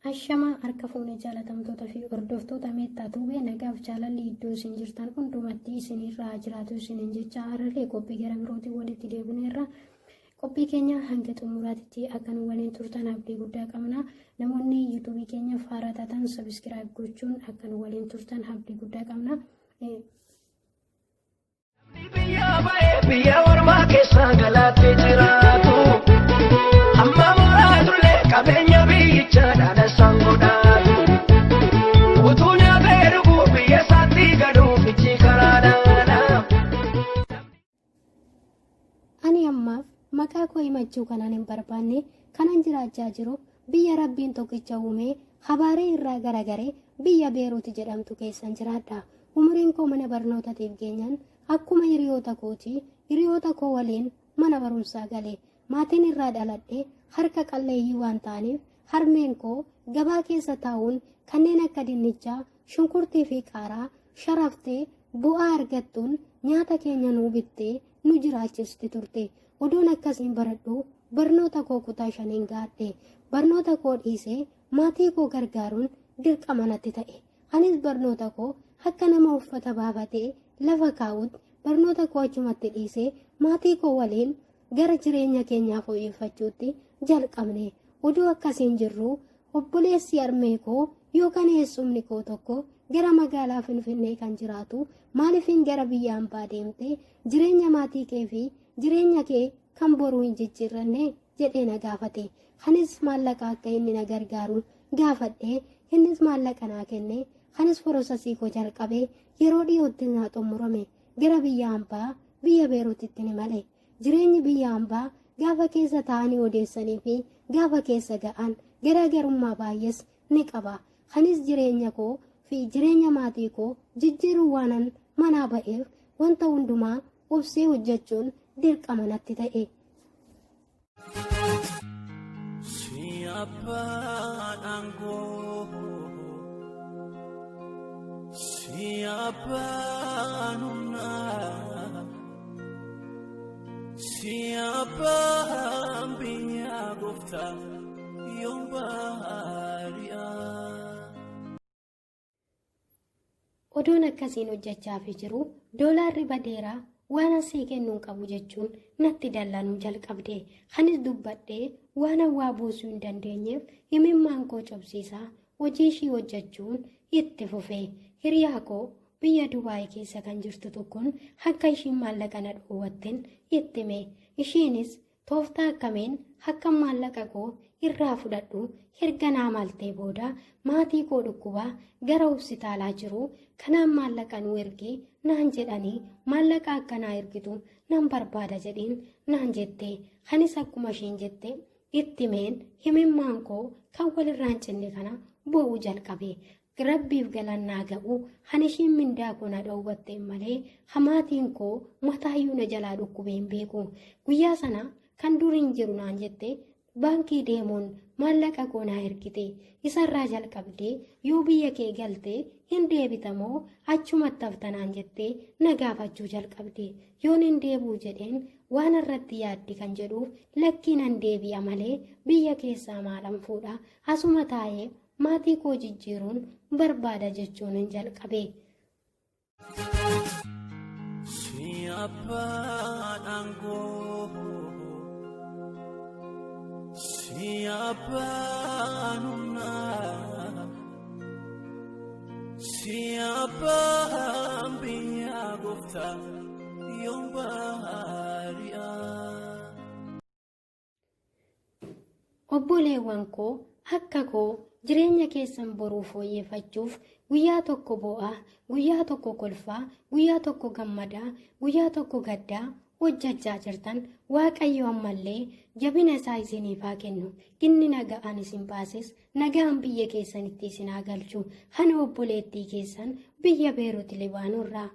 Ashama harka fuunee jaalatamtoota fi hordoftoota meettaa tuubee nagaaf jaalalli iddoo isin jirtan hundumatti isinirraa jiraatu isiniin jecha hararee qophii gara birootiin walitti deebineerra. Qophii keenya hanga xumuraatitti akka nu waliin turtan abdii guddaa qabna. Namoonni yuutuubii keenya faara taatan sabiskiraayib gochuun akka nu waliin turtan abdii guddaa qabna. Biyya ormaa keessa galaatee jiraatu amma muraatullee qabeenya biyyicha dhaadha sangoodhaatu utuu nyaatee dhuguu biyya isaatti gaduuf ichi karaadhaadha. Ani ammaaf maqaa koo himachuu kanaan hin barbaanne kanan jiraachaa jiru biyya rabbiin tokkicha uumee habaaree irraa garagaree biyya Beeruuti jedhamtu keessan jiraadha. Umriin koo mana barnootaatiif geenyaan akkuma hiriyoota koo waliin mana barumsaa galee maatiin irraa dhaladhe harka qalleeyyii waan ta'aniif harmeen koo gabaa keessa taa'uun kanneen akka dinnichaa, shunkurtii fi qaaraa sharaftee bu'aa argattuun nyaata keenya nuu bittee nu jiraachisti turte. Odoon akkasiin baradhu barnoota koo kutaa 5 gaadhe. Barnoota koo dhiisee maatii koo gargaaruun dirqama natti ta'e. Anis barnoota koo akka nama uffata baafatee lafa kaa'utti barnoota koo achumatti dhiisee maatii koo waliin gara jireenya keenyaa fooyyeffachuutti jalqabne. Oduu akkasiin jirru obboleessi harmee koo yookaan eessumni koo tokko gara magaalaa Finfinnee kan jiraatu maaliifin gara biyya hambaa deemte jireenya maatii kee fi jireenya kee kan boruu hin jijjiirranne jedhee na gaafate. Anis maallaqa akka inni na gargaaru gaafadhe. Innis maallaqa naa kenne. Anis forosasii koo jalqabee yeroo dhiyootti naa xumurame gara biyya hambaa biyya Beeruutitti ni male. Jireenyi biyya hambaa gaafa keessa taa'anii odeessanii fi gaafa keessa ga'an garaagarummaa baay'ees ni qaba. Anis jireenya koo fi jireenya maatii koo jijjiiruu waanan manaa ba'eef wanta hundumaa obsee hojjechuun dirqama natti ta'e. Siapa biyya gooftaa yoom baari'a. Odoon akkasiin hojjechaa jiru doolaarri badeeraa waan asii kennuun qabu jechuun natti dallanuu jalqabde. Anis dubbadhee waan hawaa buusuu hin dandeenyeef himimmaan koo cobsiisaa hojii ishii hojjechuun itti fufe. Hiriyaa koo biyya Dubaay keessa kan jirtu tokkoon akka ishiin maallaqa na dhoowwatteen itti hime. Ishiinis tooftaa akkamiin akka maallaqa koo irraa fudhadhu erga naa maltee booda maatii koo dhukkubaa gara hospitaalaa jiru kanaan maallaqa nu ergi naan jedhanii maallaqa akka naa ergitu nan barbaada jedhiin naan jette. Anis akkuma ishiin jette itti himeen himimmaan koo kan walirraan cinne kana bo'uu jalqabe. Rabbiif galannaa ga'u ani ishiin mindaa koo na dhoowwatte malee hamaatiin koo mataayyuu na jalaa dhukkubee hin beeku. Guyyaa sana kan duriin jiru naan jette baankii deemuun maallaqa koo naa ergite. Isarraa jalqabdee yoo biyya kee galte hin deebitamoo achumatti hafta naan jettee na gaafachuu jalqabde. Yoon hin deebuu jedheen waan irratti yaaddi kan jedhuuf lakkii nan deebi'a malee biyya keessaa maalan fuudha asuma taa'ee maatii koo jijjiiruun barbaada jechuun hin jalqabe. Siapaan aangoo, siapaan humnaa, siapaan biyya gooftaa yoom baari'a. Obboleewwan koo akka koo jireenya keessan boruu fooyyeffachuuf guyyaa tokko bo'aa, guyyaa tokko kolfaa, guyyaa tokko gammadaa, guyyaa tokko gaddaa hojjechaa jirtan Waaqayyo ammallee jabina isaa isiniif haa kennu. Inni nagaan isin baases nagaan biyya keessanitti isin haa galchu. Ani obboleettii keessan biyya Beeruut Libaanoorraa.